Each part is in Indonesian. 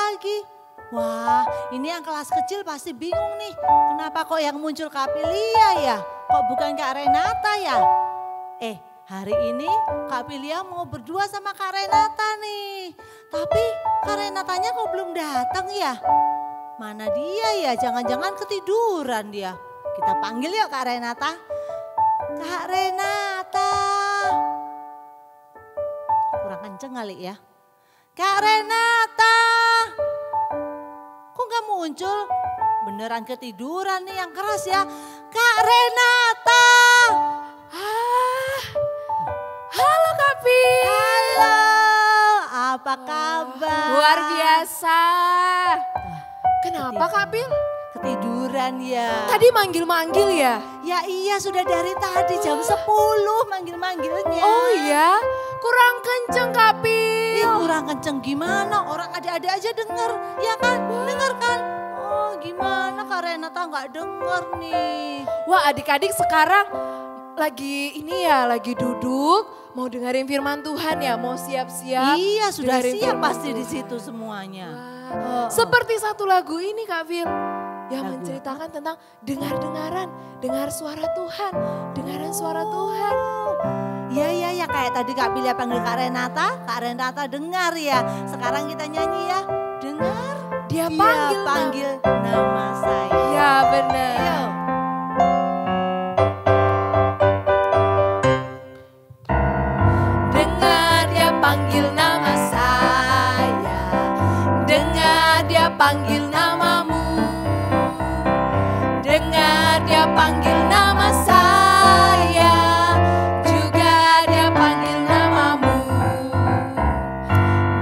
lagi. Wah, ini yang kelas kecil pasti bingung nih. Kenapa kok yang muncul Kak Pilia ya? Kok bukan Kak Renata ya? Hari ini Kak Pilia mau berdua sama Kak Renata nih. Tapi Kak Renatanya kok belum datang ya? Mana dia ya? Jangan-jangan ketiduran dia. Kita panggil yuk Kak Renata. Kak Renata. Kurang kenceng kali ya. Kak Renata. Kok gak muncul? Beneran ketiduran nih yang keras ya. Kak Renata. Halo Kak Pil. Halo, apa kabar? Luar biasa. Kenapa Kak Pil? Ketiduran ya. Tadi manggil-manggil ya? Ya iya sudah dari tadi jam 10 manggil-manggilnya. Oh iya, kurang kenceng Kak Pil. Kurang kenceng gimana? Orang adik-adik aja denger, ya kan? Denger kan? Oh gimana Kak Renata gak denger nih. Wah adik-adik sekarang lagi duduk mau dengerin firman Tuhan ya, mau siap-siap. Iya sudah dengerin siap firman pasti Tuhan. di situ semuanya. Seperti satu lagu ini Kak Fil yang Lagu menceritakan tentang dengar suara Tuhan, dengaran suara Tuhan. Iya kayak tadi Kak Pilia panggil Kak Renata dengar ya. Sekarang kita nyanyi ya, dengar. Dia panggil nama saya. Ya benar. Ayo. Dengar dia panggil nama saya, dengar dia panggil namamu, dengar dia panggil nama saya, juga dia panggil namamu,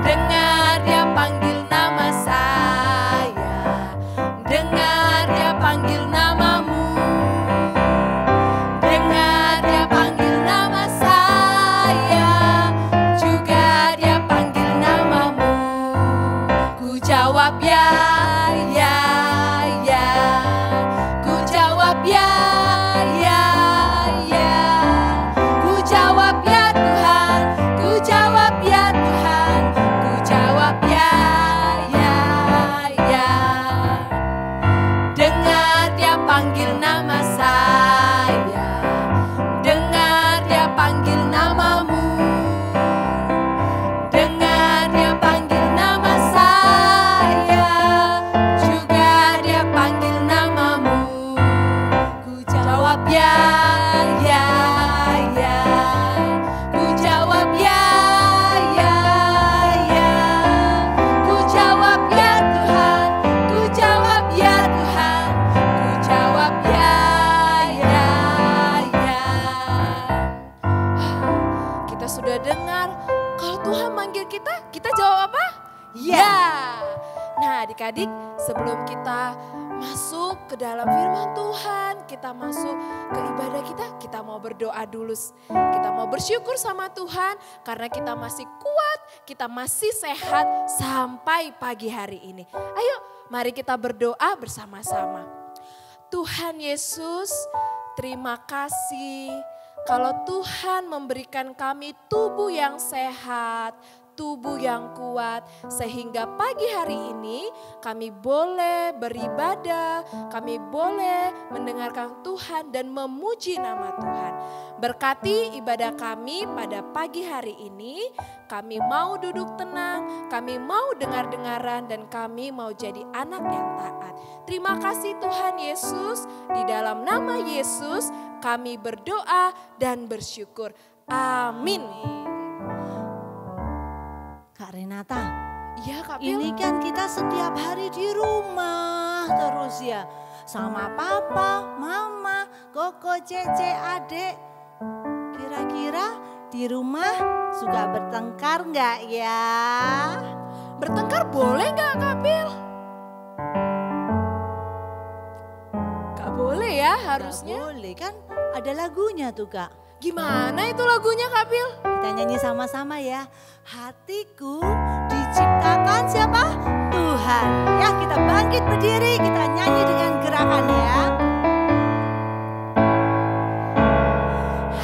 dengar dia panggil nama saya, dengar dia panggil namamu, dengar dia panggil nama saya, juga dia panggil namamu. Ku jawab ya, ya, ya. Ku jawab ya, ya, ya. Ku jawab ya Tuhan, ku jawab ya Tuhan, ku jawab ya, ya, ya. Dengar dia panggil nama saya, dengar dia panggil namamu, dengar dia panggil nama saya, juga dia panggil namamu. Ku jawab ya, ya, ya. Ku jawab ya, ya, ya. Ku jawab ya Tuhan, ku jawab ya Tuhan, ku jawab ya, ya, ya. Kita sudah dengar kalau Tuhan manggil kita, kita jawab apa? Ya. Nah adik-adik sebelum kita masuk ke dalam firman Tuhan, kita masuk ke ibadah kita mau berdoa dulu. Kita mau bersyukur sama Tuhan karena kita masih kuat, kita masih sehat sampai pagi hari ini. Ayo mari kita berdoa bersama-sama. Tuhan Yesus, terima kasih kalau Tuhan memberikan kami tubuh yang sehat, tubuh yang kuat, sehingga pagi hari ini kami boleh beribadah, kami boleh mendengarkan Tuhan dan memuji nama Tuhan. Berkati ibadah kami pada pagi hari ini, kami mau duduk tenang, kami mau dengar-dengaran, dan kami mau jadi anak yang taat. Terima kasih Tuhan Yesus, di dalam nama Yesus kami berdoa dan bersyukur. Amin. Kak Renata, Iya Kak Pil. ini kan kita setiap hari di rumah terus ya. Sama papa, mama, koko, cece, adik. Kira-kira di rumah suka bertengkar nggak ya? Bertengkar boleh nggak Kak Pil? Gak boleh ya harusnya. Nggak boleh kan ada lagunya tuh Kak. Gimana itu lagunya Kak Pil? Kita nyanyi sama-sama ya. Hatiku diciptakan siapa? Tuhan. Ya kita bangkit berdiri, kita nyanyi dengan gerakan ya.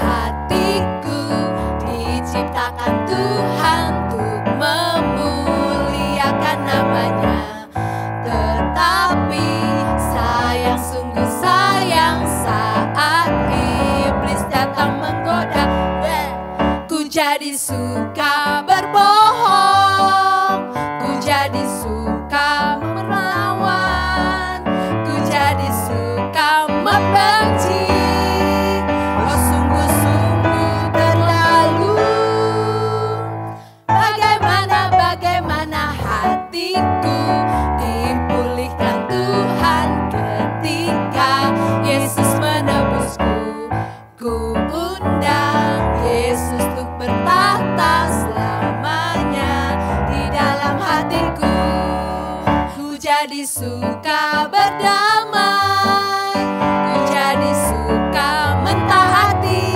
Hatiku diciptakan Tuhan untuk memuliakan namanya. suka berbohong, ku jadi suka melawan, ku jadi suka membenci. Oh sungguh-sungguh terlalu. Bagaimana hatiku dipulihkan Tuhan ketika Yesus menebusku. Ku undang Yesus untuk bertahta selamanya di dalam hatiku. Ku jadi suka berdamai, ku jadi suka mentaati,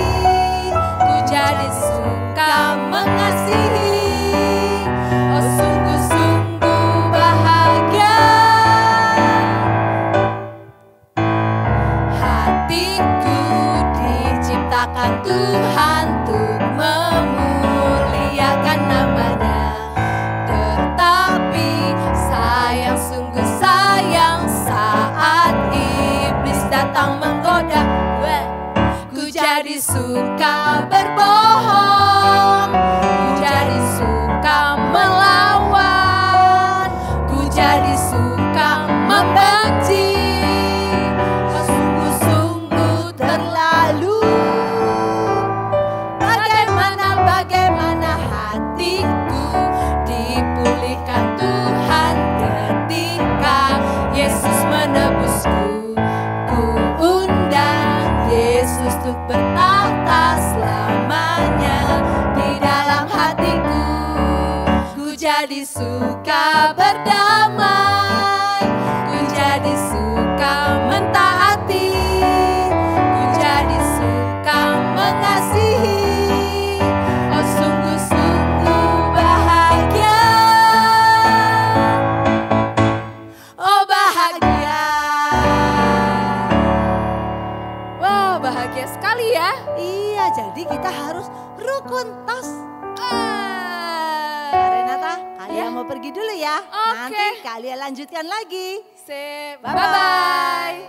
ku jadi suka mengasihi. Oh sungguh-sungguh bahagia hatiku diciptakan Tuhan untuk memuliakan namanya. Tetapi sayang, sungguh sayang saat iblis datang menggoda. Ku jadi suka berbohong, ku jadi suka melawan, ku jadi suka membenci. Oh sungguh-sungguh terlalu. Bagaimana hatiku dipulihkan Tuhan ketika Yesus menebusku. Ku undang Yesus untuk bertahta selamanya di dalam hatiku. Ku jadi suka berdamai, ku jadi suka mentaati, ku jadi suka mengasihi. Oh sungguh-sungguh bahagia, oh bahagia. Wow, bahagia sekali ya. Iya, jadi kita harus rukun tos. Renata, kalian mau pergi dulu ya. Oke. Nanti kalian lanjutkan lagi. Sip, Bye-bye. bye-bye.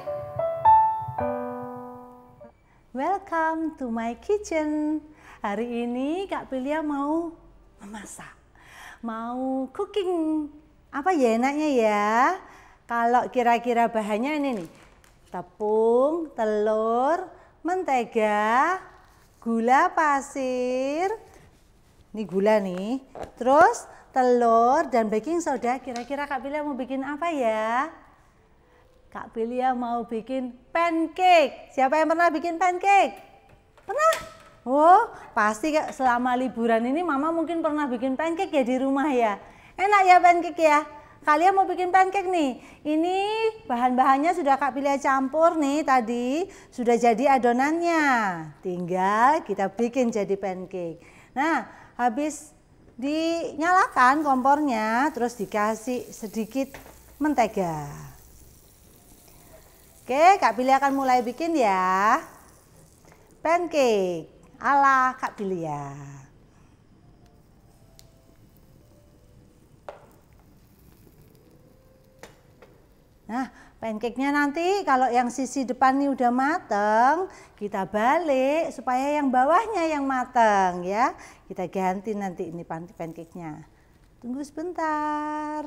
Welcome to my kitchen. Hari ini Kak Pilia mau memasak. Mau cooking. Apa ya enaknya ya? Kalau kira-kira bahannya ini nih. Tepung, telur, mentega, gula pasir. Ini gula nih. Terus telur dan baking soda. Kira-kira Kak Pilia mau bikin apa ya? Kak Pilia mau bikin pancake. Siapa yang pernah bikin pancake? Pernah? Oh, pasti selama liburan ini Mama mungkin pernah bikin pancake ya di rumah ya. Enak ya pancake ya. Kalian mau bikin pancake nih. Ini bahan-bahannya sudah Kak Pilia campur nih tadi. Sudah jadi adonannya. Tinggal kita bikin jadi pancake. Nah, habis dinyalakan kompornya, terus dikasih sedikit mentega. Oke, Kak Pilia akan mulai bikin ya. Pancake ala Kak Pilia. Nah, pancake-nya nanti kalau yang sisi depan ini udah mateng, kita balik supaya yang bawahnya yang mateng ya. Kita ganti nanti ini pancake-nya. Tunggu sebentar.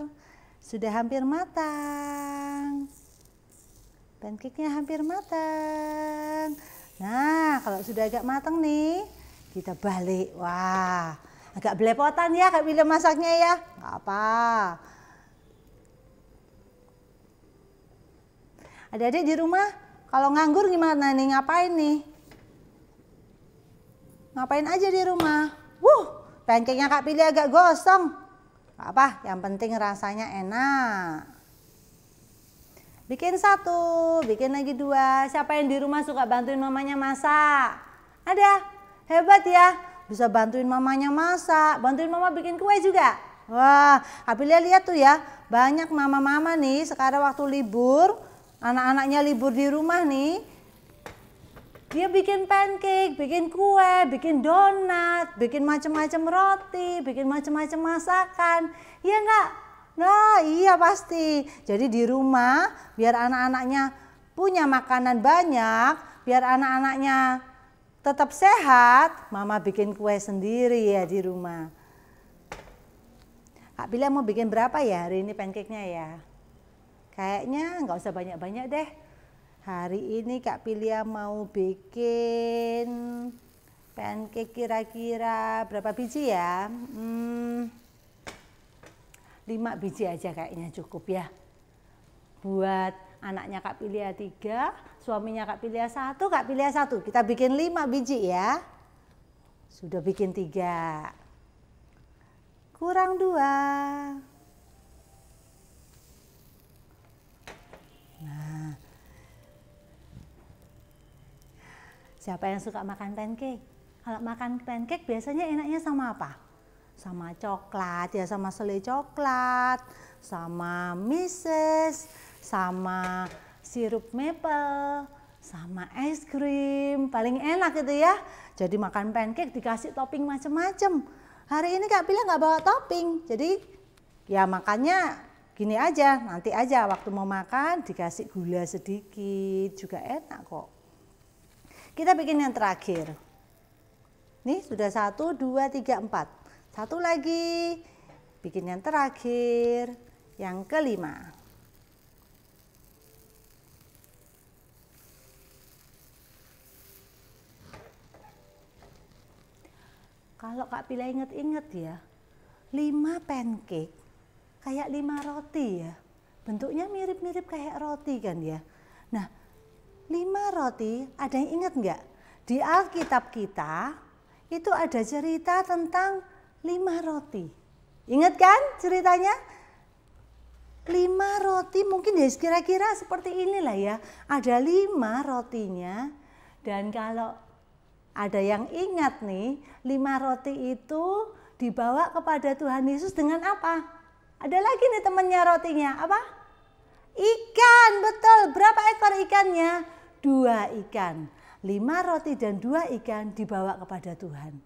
Sudah hampir matang. Pancake-nya hampir matang. Nah, kalau sudah agak matang nih, kita balik. Wah, agak belepotan ya Kak Pilia masaknya ya. Nggak apa. Adik-adik di rumah, kalau nganggur gimana nih? Ngapain nih? Ngapain aja di rumah? Pancake-nya Kak Pilia agak gosong. Nggak apa, yang penting rasanya enak. Bikin satu, bikin lagi dua. Siapa yang di rumah suka bantuin mamanya masak? Ada? Hebat ya, bisa bantuin mamanya masak, bantuin mama bikin kue juga. Wah, Kak Pilia lihat tuh ya, banyak mama-mama nih sekarang waktu libur, anak-anaknya libur di rumah nih. Dia bikin pancake, bikin kue, bikin donat, bikin macam-macam roti, bikin macam-macam masakan. Iya enggak? Nah iya pasti. Jadi di rumah biar anak-anaknya punya makanan banyak, biar anak-anaknya tetap sehat, Mama bikin kue sendiri ya di rumah. Kak Pilia mau bikin berapa ya hari ini pancake-nya ya? Kayaknya nggak usah banyak-banyak deh. Hari ini Kak Pilia mau bikin pancake kira-kira berapa biji ya? 5 biji aja kayaknya cukup ya. Buat anaknya Kak Pilia 3, suaminya Kak Pilia 1, Kak Pilia 1. Kita bikin 5 biji ya. Sudah bikin 3. Kurang 2. Nah, siapa yang suka makan pancake? Kalau makan pancake biasanya enaknya sama apa? Sama coklat ya, sama selai coklat, sama mises, sama sirup maple, sama es krim. Paling enak itu ya. Jadi makan pancake dikasih topping macam-macam. Hari ini Kak Pilia nggak bawa topping, jadi ya makannya gini aja, nanti aja waktu mau makan dikasih gula sedikit, juga enak kok. Kita bikin yang terakhir. Nih sudah 1, 2, 3, 4. Satu lagi, bikin yang terakhir, yang kelima. Kalau Kak Pilia inget-inget ya, 5 pancake kayak 5 roti ya. Bentuknya mirip-mirip kayak roti kan ya. Nah, 5 roti, ada yang inget nggak? Di Alkitab kita itu ada cerita tentang 5 roti. Ingat kan ceritanya? 5 roti mungkin ya kira-kira seperti inilah ya. Ada 5 rotinya, dan kalau ada yang ingat nih, 5 roti itu dibawa kepada Tuhan Yesus dengan apa? Ada lagi nih temennya rotinya, apa? Ikan, betul. Berapa ekor ikannya? 2 ikan. 5 roti dan 2 ikan dibawa kepada Tuhan.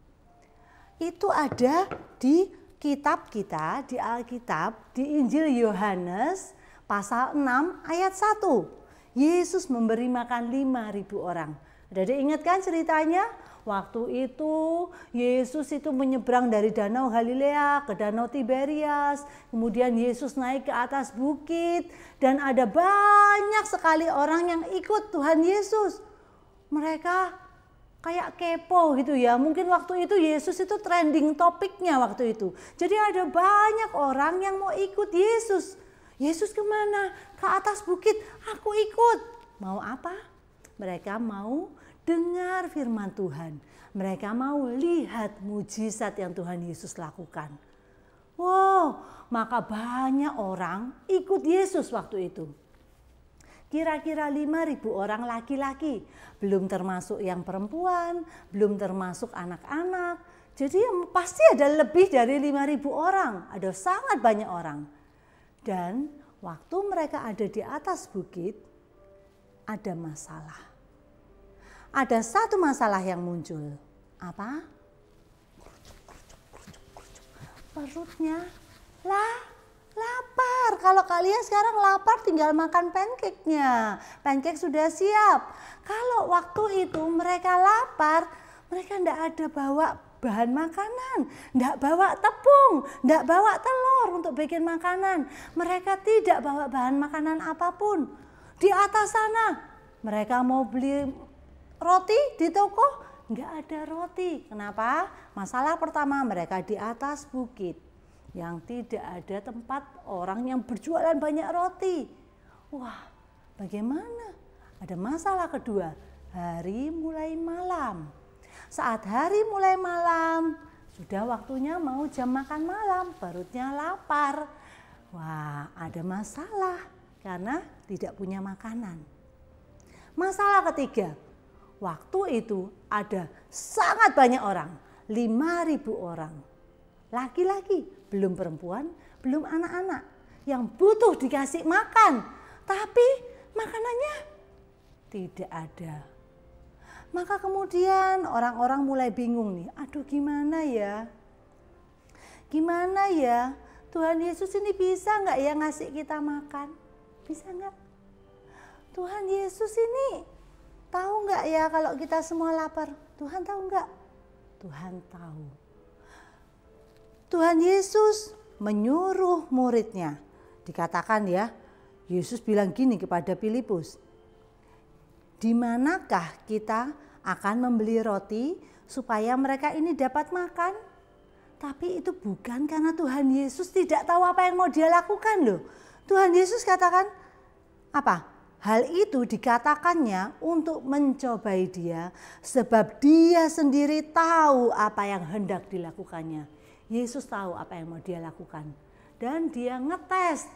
Itu ada di kitab kita, di Alkitab, di Injil Yohanes pasal 6 ayat 1. Yesus memberi makan 5.000 orang. Ada ingat kan ceritanya? Waktu itu Yesus itu menyeberang dari Danau Galilea ke Danau Tiberias. Kemudian Yesus naik ke atas bukit dan ada banyak sekali orang yang ikut Tuhan Yesus. Mereka kayak kepo gitu ya. Mungkin waktu itu Yesus itu trending topiknya waktu itu. Jadi ada banyak orang yang mau ikut Yesus. Yesus kemana? Ke atas bukit. Aku ikut. Mau apa? Mereka mau dengar firman Tuhan. Mereka mau lihat mujizat yang Tuhan Yesus lakukan. Wow, maka banyak orang ikut Yesus waktu itu. Kira-kira 5.000 orang laki-laki. Belum termasuk yang perempuan, belum termasuk anak-anak. Jadi pasti ada lebih dari 5.000 orang. Ada sangat banyak orang. Dan waktu mereka ada di atas bukit, ada masalah. Ada satu masalah yang muncul. Apa? Perutnya lapar. Kalau kalian sekarang lapar tinggal makan pancake-nya. Pancake sudah siap. Kalau waktu itu mereka lapar, mereka enggak ada bawa bahan makanan. Enggak bawa tepung, enggak bawa telur untuk bikin makanan. Mereka tidak bawa bahan makanan apapun. Di atas sana mereka mau beli roti di toko, nggak ada roti. Kenapa? Masalah pertama, mereka di atas bukit yang tidak ada tempat orang yang berjualan banyak roti. Wah, bagaimana? Ada masalah kedua, hari mulai malam. Saat hari mulai malam, sudah waktunya mau jam makan malam, perutnya lapar. Wah, ada masalah karena tidak punya makanan. Masalah ketiga, waktu itu ada sangat banyak orang, 5.000 orang. Laki-laki, belum perempuan, belum anak-anak. Yang butuh dikasih makan, tapi makanannya tidak ada. Maka kemudian orang-orang mulai bingung nih, aduh gimana ya? Gimana ya? Tuhan Yesus ini bisa nggak ya ngasih kita makan? Bisa nggak? Tuhan Yesus ini tahu nggak ya kalau kita semua lapar? Tuhan tahu nggak? Tuhan tahu. Tuhan Yesus menyuruh muridnya. Dikatakan ya, Yesus bilang gini kepada Filipus, di manakah kita akan membeli roti supaya mereka ini dapat makan? Tapi itu bukan karena Tuhan Yesus tidak tahu apa yang mau dia lakukan loh. Tuhan Yesus katakan apa? Hal itu dikatakannya untuk mencobai dia sebab dia sendiri tahu apa yang hendak dilakukannya. Yesus tahu apa yang mau dia lakukan. Dan dia ngetes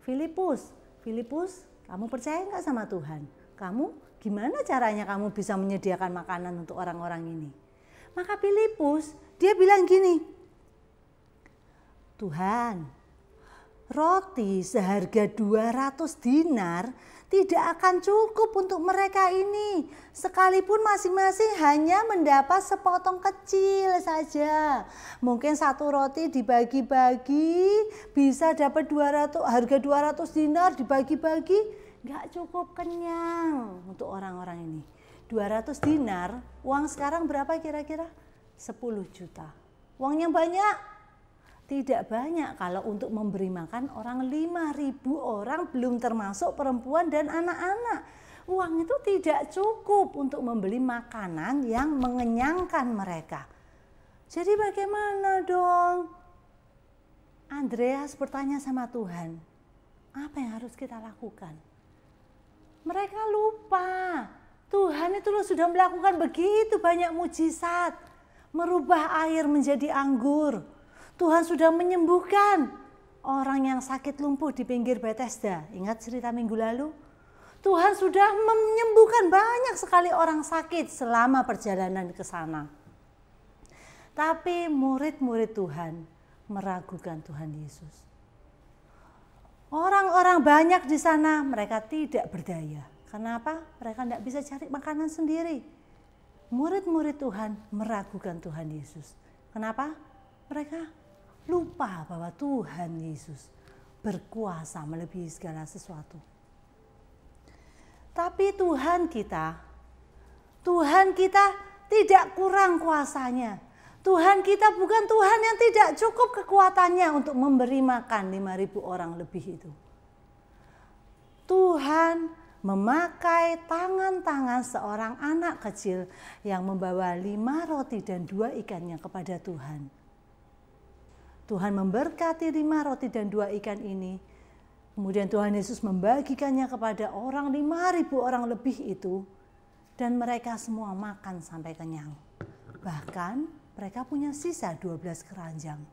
Filipus. Filipus, kamu percaya nggak sama Tuhan? Kamu gimana caranya kamu bisa menyediakan makanan untuk orang-orang ini? Maka Filipus dia bilang gini, Tuhan, roti seharga 200 dinar tidak akan cukup untuk mereka ini. Sekalipun masing-masing hanya mendapat sepotong kecil saja. Mungkin satu roti dibagi-bagi bisa dapat harga 200 dinar dibagi-bagi. Gak cukup kenyang untuk orang-orang ini. 200 dinar, uang sekarang berapa kira-kira? 10 juta. Uangnya banyak? Tidak banyak kalau untuk memberi makan orang 5.000 orang, belum termasuk perempuan dan anak-anak. Uang itu tidak cukup untuk membeli makanan yang mengenyangkan mereka. Jadi bagaimana dong? Andreas bertanya sama Tuhan, apa yang harus kita lakukan? Mereka lupa, Tuhan itu sudah melakukan begitu banyak mujizat. Merubah air menjadi anggur. Tuhan sudah menyembuhkan orang yang sakit lumpuh di pinggir Bethesda. Ingat cerita minggu lalu? Tuhan sudah menyembuhkan banyak sekali orang sakit selama perjalanan ke sana. Tapi murid-murid Tuhan meragukan Tuhan Yesus. Orang-orang banyak di sana mereka tidak berdaya. Kenapa? Mereka tidak bisa cari makanan sendiri. Murid-murid Tuhan meragukan Tuhan Yesus. Kenapa? Mereka lupa bahwa Tuhan Yesus berkuasa melebihi segala sesuatu. Tapi Tuhan kita tidak kurang kuasanya. Tuhan kita bukan Tuhan yang tidak cukup kekuatannya untuk memberi makan 5.000 orang lebih itu. Tuhan memakai tangan-tangan seorang anak kecil yang membawa 5 roti dan 2 ikannya kepada Tuhan. Tuhan memberkati 5 roti dan 2 ikan ini. Kemudian Tuhan Yesus membagikannya kepada orang 5.000 orang lebih itu. Dan mereka semua makan sampai kenyang. Bahkan mereka punya sisa 12 keranjang.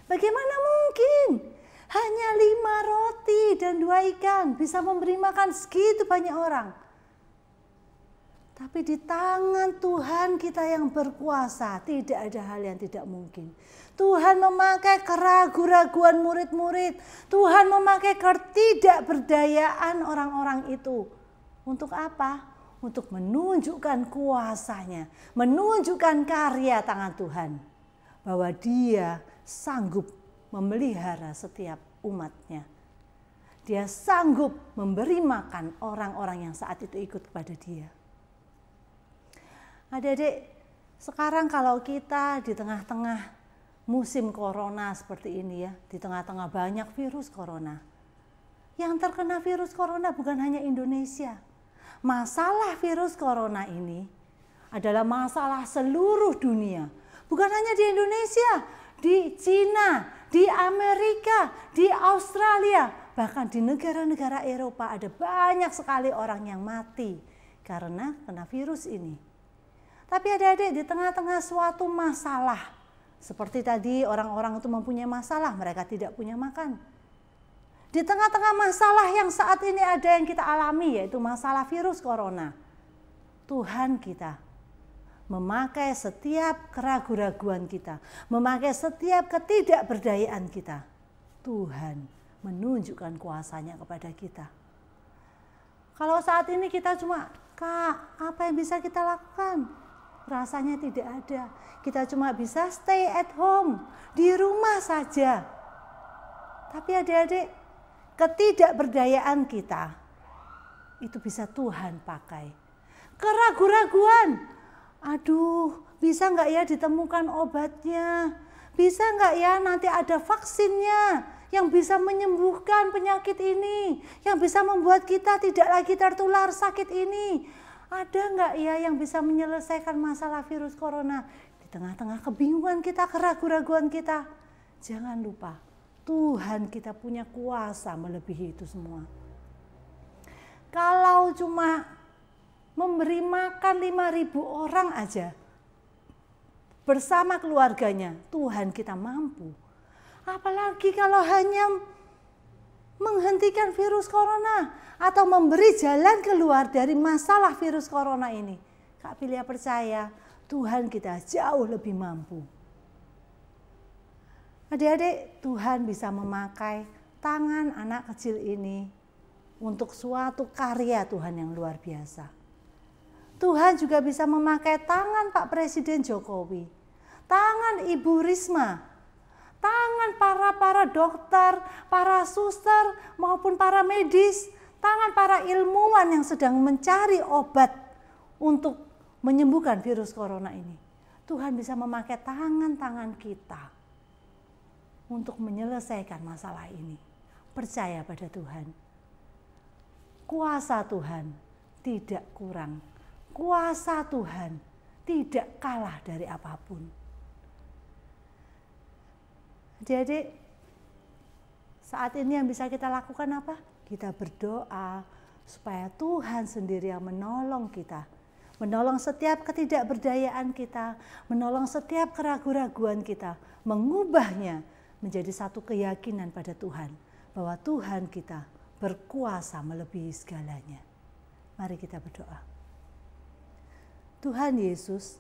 Bagaimana mungkin hanya 5 roti dan 2 ikan bisa memberi makan segitu banyak orang? Tapi di tangan Tuhan kita yang berkuasa tidak ada hal yang tidak mungkin. Tuhan memakai keraguan-raguan murid-murid. Tuhan memakai ketidakberdayaan orang-orang itu. Untuk apa? Untuk menunjukkan kuasanya. Menunjukkan karya tangan Tuhan. Bahwa dia sanggup memelihara setiap umatnya. Dia sanggup memberi makan orang-orang yang saat itu ikut kepada dia. Adik-adik, sekarang kalau kita di tengah-tengah musim corona seperti ini ya, di tengah-tengah banyak virus corona. Yang terkena virus corona bukan hanya Indonesia. Masalah virus corona ini adalah masalah seluruh dunia. Bukan hanya di Indonesia, di Cina, di Amerika, di Australia, bahkan di negara-negara Eropa ada banyak sekali orang yang mati karena kena virus ini. Tapi adik-adik, di tengah-tengah suatu masalah, seperti tadi orang-orang itu mempunyai masalah, mereka tidak punya makan. Di tengah-tengah masalah yang saat ini ada yang kita alami, yaitu masalah virus corona. Tuhan kita memakai setiap keraguan-raguan kita, memakai setiap ketidakberdayaan kita. Tuhan menunjukkan kuasanya kepada kita. Kalau saat ini kita cuma, Kak, apa yang bisa kita lakukan? Rasanya tidak ada. Kita cuma bisa stay at home, di rumah saja. Tapi adik-adik, ketidakberdayaan kita itu bisa Tuhan pakai. Keraguan-raguan, aduh bisa nggak ya ditemukan obatnya? Bisa nggak ya nanti ada vaksinnya yang bisa menyembuhkan penyakit ini, yang bisa membuat kita tidak lagi tertular sakit ini? Ada nggak ya yang bisa menyelesaikan masalah virus corona? Di tengah-tengah kebingungan kita, keraguan-raguan kita, jangan lupa Tuhan kita punya kuasa melebihi itu semua. Kalau cuma memberi makan 5.000 orang aja bersama keluarganya, Tuhan kita mampu. Apalagi kalau hanya menghentikan virus corona atau memberi jalan keluar dari masalah virus corona ini. Kak Pilia percaya Tuhan kita jauh lebih mampu. Adik-adik, Tuhan bisa memakai tangan anak kecil ini untuk suatu karya Tuhan yang luar biasa. Tuhan juga bisa memakai tangan Pak Presiden Jokowi, tangan Ibu Risma, tangan para dokter, para suster maupun para medis, tangan para ilmuwan yang sedang mencari obat untuk menyembuhkan virus corona ini. Tuhan bisa memakai tangan-tangan kita untuk menyelesaikan masalah ini. Percaya pada Tuhan. Kuasa Tuhan tidak kurang. Kuasa Tuhan tidak kalah dari apapun. Jadi saat ini yang bisa kita lakukan apa? Kita berdoa supaya Tuhan sendiri yang menolong kita. Menolong setiap ketidakberdayaan kita, menolong setiap keraguan-raguan kita, mengubahnya menjadi satu keyakinan pada Tuhan bahwa Tuhan kita berkuasa melebihi segalanya. Mari kita berdoa. Tuhan Yesus,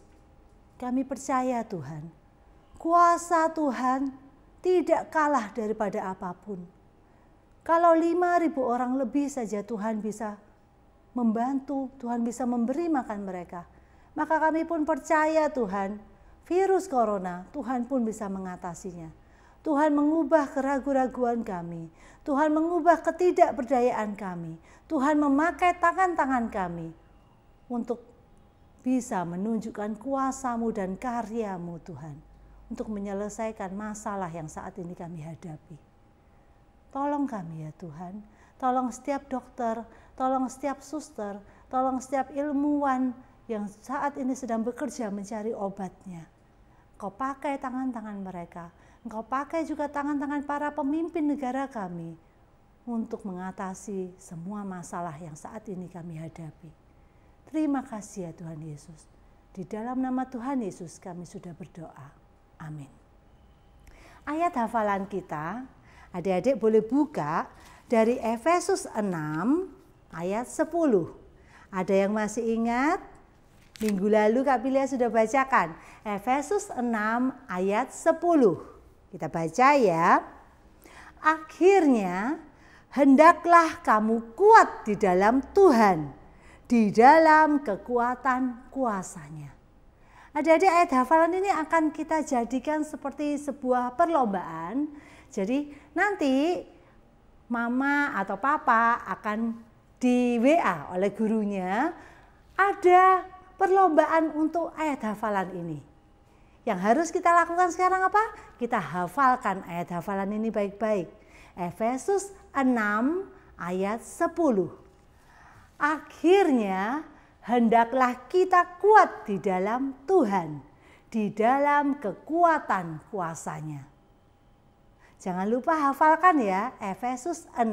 kami percaya Tuhan, kuasa Tuhan tidak kalah daripada apapun. Kalau 5.000 orang lebih saja Tuhan bisa membantu, Tuhan bisa memberi makan mereka. Maka kami pun percaya Tuhan, virus corona Tuhan pun bisa mengatasinya. Tuhan mengubah keraguan-raguan kami. Tuhan mengubah ketidakberdayaan kami. Tuhan memakai tangan-tangan kami untuk bisa menunjukkan kuasa-Mu dan karya-Mu Tuhan. Untuk menyelesaikan masalah yang saat ini kami hadapi. Tolong kami ya Tuhan. Tolong setiap dokter, tolong setiap suster, tolong setiap ilmuwan yang saat ini sedang bekerja mencari obatnya. Kau pakai tangan-tangan mereka. Engkau pakai juga tangan-tangan para pemimpin negara kami untuk mengatasi semua masalah yang saat ini kami hadapi. Terima kasih ya Tuhan Yesus. Di dalam nama Tuhan Yesus kami sudah berdoa. Amin. Ayat hafalan kita, adik-adik boleh buka dari Efesus 6 ayat 10. Ada yang masih ingat? Minggu lalu Kak Pilia sudah bacakan. Efesus 6 ayat 10. Kita baca ya. Akhirnya hendaklah kamu kuat di dalam Tuhan, di dalam kekuatan kuasa-Nya. Adik-adik, ayat hafalan ini akan kita jadikan seperti sebuah perlombaan. Jadi nanti mama atau papa akan di WA oleh gurunya ada perlombaan untuk ayat hafalan ini. Yang harus kita lakukan sekarang apa? Kita hafalkan ayat hafalan ini baik-baik. Efesus 6 ayat 10. Akhirnya hendaklah kita kuat di dalam Tuhan, di dalam kekuatan kuasa-Nya. Jangan lupa hafalkan ya, Efesus 6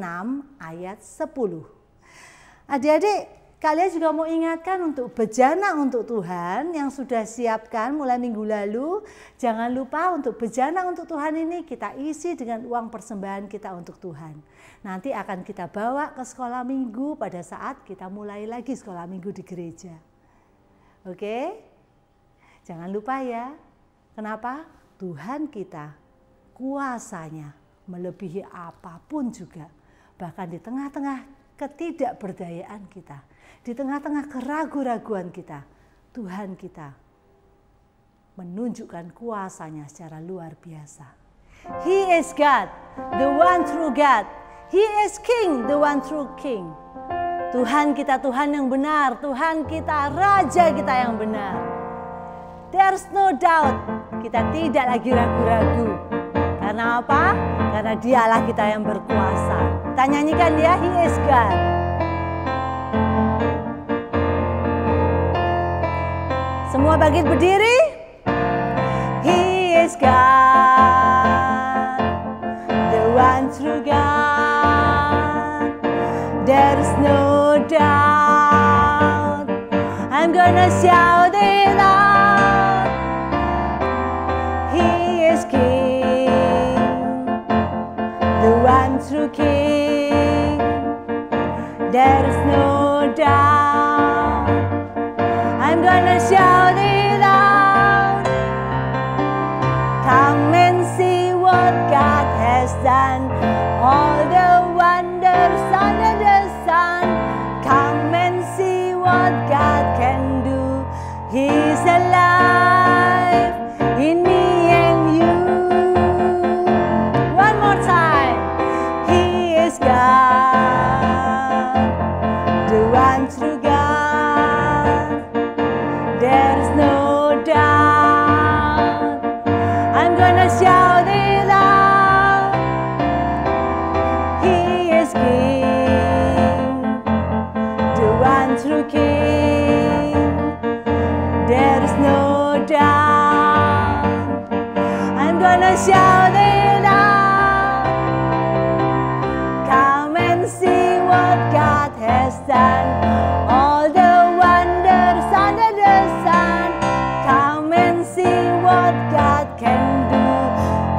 ayat 10. Adik-adik, kalian juga mau ingatkan untuk bejana untuk Tuhan yang sudah siapkan mulai minggu lalu. Jangan lupa untuk bejana untuk Tuhan ini kita isi dengan uang persembahan kita untuk Tuhan. Nanti akan kita bawa ke sekolah minggu pada saat kita mulai lagi sekolah minggu di gereja. Oke? Jangan lupa ya. Kenapa? Tuhan kita kuasanya melebihi apapun juga. Bahkan di tengah-tengah ketidakberdayaan kita, di tengah-tengah keraguan-raguan kita, Tuhan kita menunjukkan kuasa-Nya secara luar biasa. He is God, the one true God. He is King, the one true King. Tuhan kita Tuhan yang benar, Tuhan kita Raja kita yang benar. There's no doubt, kita tidak lagi ragu-ragu. Karena apa? Karena Dialah kita yang berkuasa. Kita nyanyikan dia, He is God. Semua bangkit berdiri. He is God, the one true God. There's no doubt, I'm gonna shout it out. He is King, the one true King. There's no doubt, I'm gonna shout it out. Come and see what God has done, all the wonders under the sun. Come and see what God can do. He's alive in me and you. One more time. He is God, the one true God. There's no doubt, I'm gonna shout it out. He is King, the one true King. There's no doubt, I'm gonna shout it out. Come and see what God has done, all the wonders under the sun. Come and see what God can do.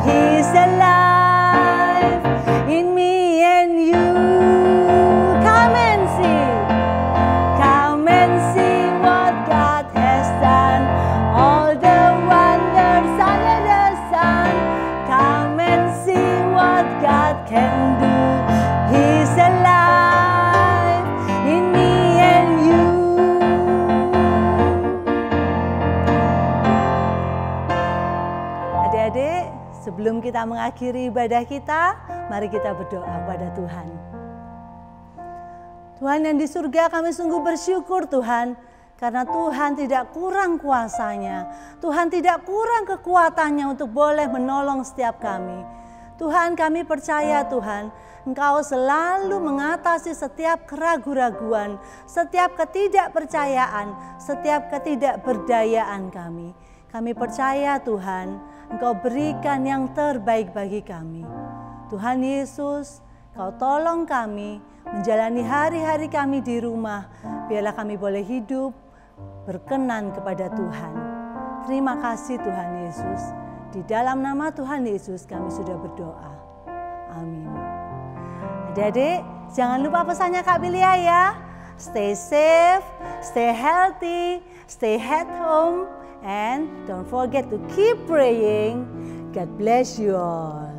He's alive in me and you. Come and see. Come and see what God has done, all the wonders under the sun. Come and see what God can do. He's alive in me and you. Adik-adik, sebelum kita mengakhiri ibadah kita, mari kita berdoa kepada Tuhan. Tuhan yang di surga, kami sungguh bersyukur Tuhan, karena Tuhan tidak kurang kuasanya. Tuhan tidak kurang kekuatannya untuk boleh menolong setiap kami. Tuhan, kami percaya Tuhan, Engkau selalu mengatasi setiap keraguan-raguan, setiap ketidakpercayaan, setiap ketidakberdayaan kami. Kami percaya Tuhan, Engkau berikan yang terbaik bagi kami. Tuhan Yesus, Kau tolong kami menjalani hari-hari kami di rumah. Biarlah kami boleh hidup berkenan kepada Tuhan. Terima kasih Tuhan Yesus. Di dalam nama Tuhan Yesus kami sudah berdoa. Amin. Adik-adik, jangan lupa pesannya Kak Bilia ya. Stay safe, stay healthy, stay at home. And don't forget to keep praying. God bless you all.